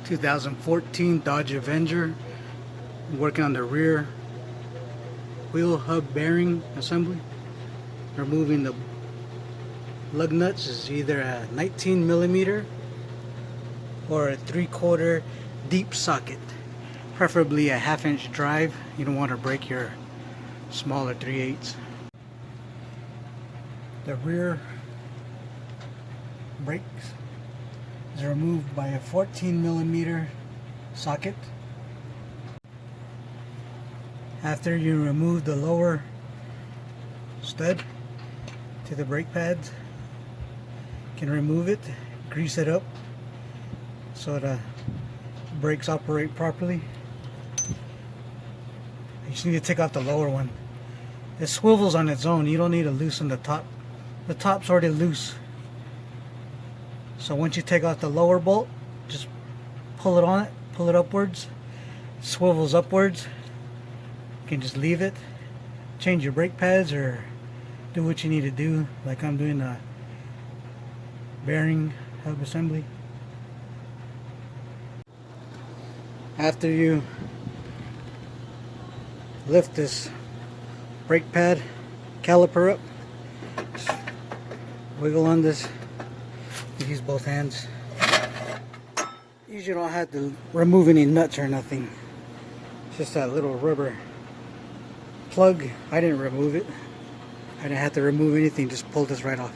2014 Dodge Avenger. Working on the rear wheel hub bearing assembly. Removing the lug nuts is either a 19mm or a 3/4 deep socket. Preferably a 1/2" drive. You don't want to break your smaller 3/8. The rear brakes is removed by a 14mm socket. After you remove the lower stud to the brake pads, you can remove it, grease it up so the brakes operate properly. You just need to take off the lower one. It swivels on its own. You don't need to loosen the top. The top's already loose. So once you take off the lower bolt, just pull it on it, pull it upwards, swivels upwards. You can just leave it, change your brake pads, or do what you need to do, like I'm doing the bearing hub assembly. After you lift this brake pad caliper up, just wiggle on this. Use both hands. Usually don't have to remove any nuts or nothing. It's just that little rubber plug. I didn't remove it. I didn't have to remove anything, just pull this right off.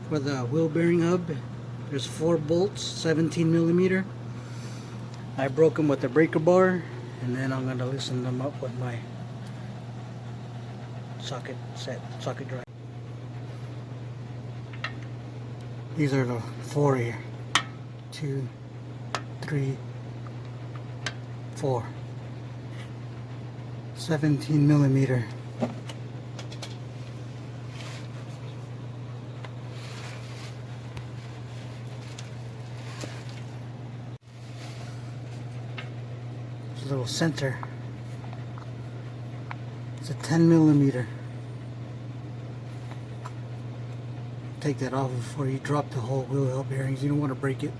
For the wheel bearing hub, there's 4 bolts, 17mm. I broke them with the breaker bar, and then I'm going to loosen them up with my socket drive. These are the 4 here. 2, 3, 4. 17mm. There's a little center. It's a 10mm. Take that off before you drop the whole wheel hub bearings. You don't want to break it.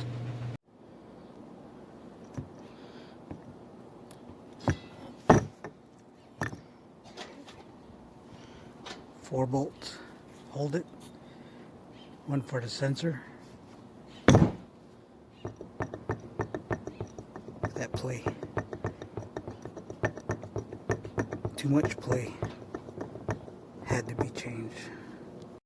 Four bolts. Hold it. One for the sensor. That play. Too much play. Had to be changed.